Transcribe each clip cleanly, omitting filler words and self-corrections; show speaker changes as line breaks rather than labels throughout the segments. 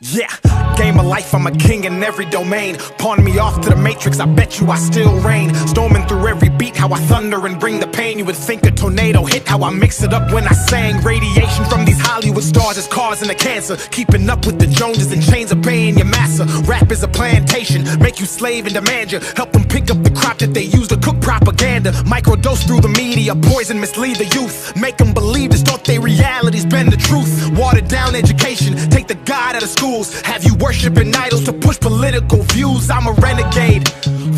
Yeah, game of life, I'm a king in every domain. Pawn me off to the matrix, I bet you I still reign. Storming through every beat, how I thunder and bring the pain. You would think a tornado hit, how I mix it up when I sang. Radiation from these Hollywood stars is causing the cancer. Keeping up with the Joneses and chains are paying your massa. Rap is a plantation, make you slave and demand you. Help them pick up the crop that they use to cook propaganda. Microdose through the media, poison mislead the youth. Make them believe this, thought they reality's been the truth. Watered down education, take the God out of schools. Have you worshiping idols to push political views? I'm a renegade,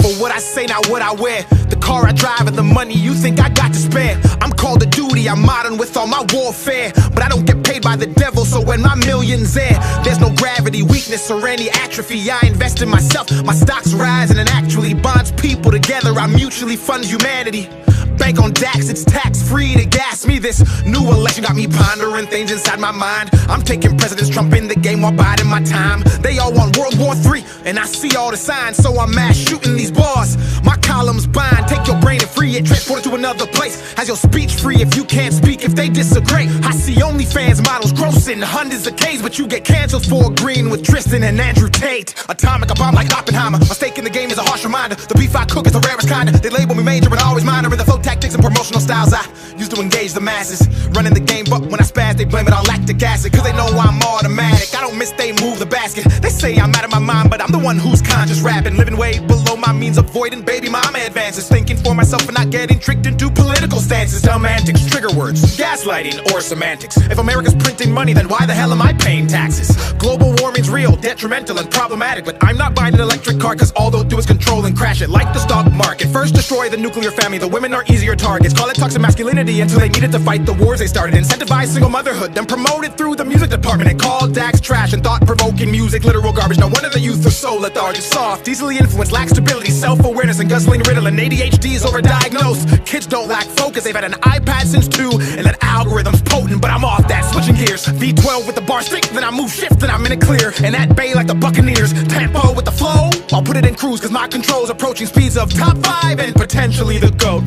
for what I say, not what I wear. The car I drive and the money you think I got to spare. I'm called to duty, I'm modern with all my warfare. But I don't get paid by the devil, so when my million's there, there's no gravity, weakness, or any atrophy. I invest in myself, my stocks rising and actually bonds people together. I mutually fund humanity. Bank on DAX, it's tax-free to gas me. This new election got me pondering things inside my mind. I'm taking President Trump in the game while biding my time. They all want World War III, and I see all the signs, so I'm mass shooting these bars. My columns bind, take your brain and free it, transport it to another place. Has your speech free if you can't speak, if they disagree. I see OnlyFans models grossing hundreds of Ks, but you get canceled for agreeing with Tristan and Andrew Tate. Atomic, a bomb like Oppenheimer. My stake in the game is a harsh reminder. The beef I cook is the rarest kind. They label me major, but always minor in the flow tactics and promotional styles I used to engage the masses. Running the game, but when I spaz, they blame it on lactic acid. Cause they know I'm automatic, I don't miss, they move the basket. They say I'm out of my mind, but I'm the one who's conscious rapping. Living way below my means, avoiding baby mama advances. Thinking for myself and not getting tricked into political stances. Dumb antics, trigger words, gaslighting, or semantics. If America's printing money, then why the hell am I paying taxes? Global warming's real, detrimental and problematic. But I'm not buying an electric car, cause all they'll do is control and crash it. Like the stock market, first destroy the nuclear family. The women are easier targets. Call it toxic masculinity until they needed to fight the wars they started. Incentivize single motherhood, then promote it through the music department. And call DAX trash and thought-provoking music literal garbage. No wonder the youth are so lethargic, soft, easily influenced, lack stability, self-awareness, and guzzling Ritalin. ADHD is overdiagnosed. Kids don't lack focus, they've had an iPad since 2, and that algorithm's potent, but I'm off that, switching gears. V12 with the bar stick, then I move shift, then I'm in it clear. And at bay like the Buccaneers, tempo with the flow, I'll put it in cruise, cause my control's approaching speeds of top 5 and potentially the GOAT.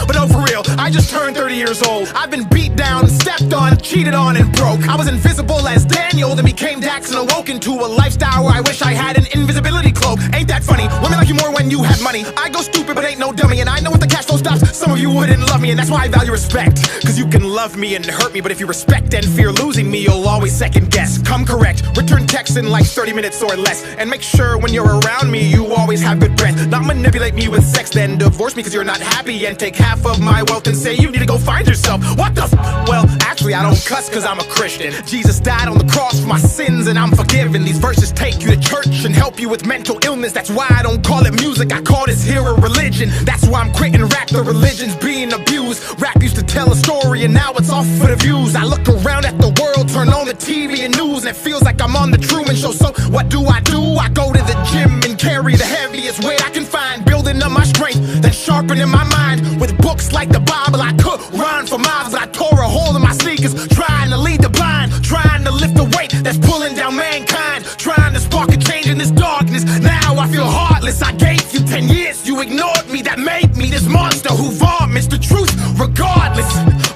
But no, for real, I just turned 30 years old. I've been beat down, stepped on, cheated on, and broke. I was invisible as Daniel, then became Dax and awoke into a lifestyle where I wish I had an invisibility cloak. Ain't that funny? Women like you more when you have money. I go stupid but ain't no dummy, and I know if the cash flow stops, some of you wouldn't love me, and that's why I value respect. Cause you can love me and hurt me, but if you respect and fear losing me, you'll always second guess. Come correct, return text in like 30 minutes or less, and make sure when you're around me, you always have good breath. Not manipulate me with sex, then divorce me cause you're not happy, and take half of my wealth and say you need to go find yourself. What the Well, actually I don't cuss cause I'm a Christian. Jesus died on the cross for my sins and I'm forgiven. These verses take you to church and help you with mental illness. That's why I don't call it music, I call this here a religion. That's why I'm quitting rap, the religion's being abused. Rap used to tell a story and now it's all for the views. I look around at the world, turn on the TV and news, and it feels like I'm on the Truman Show. So what do? I go to the gym and carry the heaviest weight I can find, building up my strength, then sharpening my mind with books like the Bible. I could run for miles, but I tore a hole in my sneakers, trying to lead the blind, trying to lift the weight that's pulling down mankind, trying to spark a change in this darkness. Now I feel heartless. I gave you 10 years, you ignored me. That made me this monster who vomits the truth regardless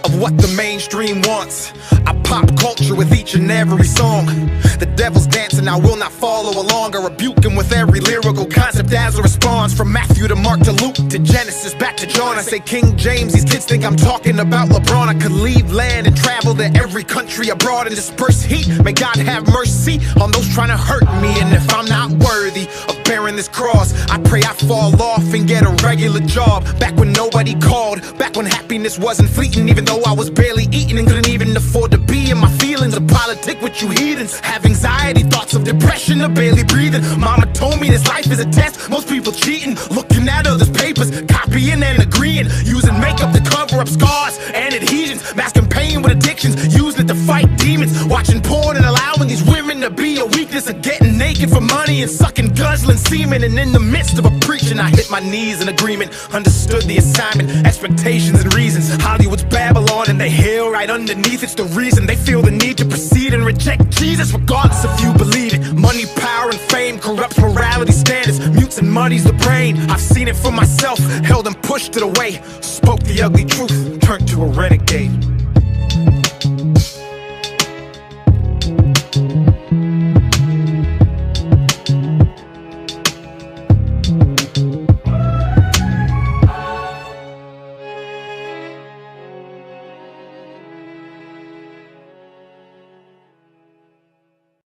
of what the mainstream wants. I pop culture with each and every song. The devil's dancing, I will not follow along. I rebuke him with every lyrical concept as a response. From Matthew to Mark to Luke to Genesis back to John. I say King James, these kids think I'm talking about LeBron. I could leave land and travel to every country abroad and disperse heat. May God have mercy on those trying to hurt me. And if I'm not worthy of bearing this cross, I pray I fall off and get a regular job. Back when nobody called, back when happiness wasn't fleeting, even though I was barely eating and couldn't even afford to be in my feelings. A politic with you heathens, have anxiety, thoughts of depression, or barely breathing. Mama told me this life is a test, most people cheating, looking at others' papers, copying and agreeing, using makeup to cover up scars and adhesions, masking pain with addictions, using it to fight demons, watching porn and allowing these women to be a weakness, of getting naked for money and sucking, guzzling semen. And in the midst of a preaching, I hit my knees in agreement, understood the assignment, expectations and reasons. Hollywood's Babylon and they hell right underneath. It's the reason they feel the need to proceed and reject Jesus, regardless if you believe it. Money, power, and fame corrupts morality standards, mutes and muddies the brain. I've seen it for myself, held and pushed it away, spoke the ugly truth, turned to a renegade.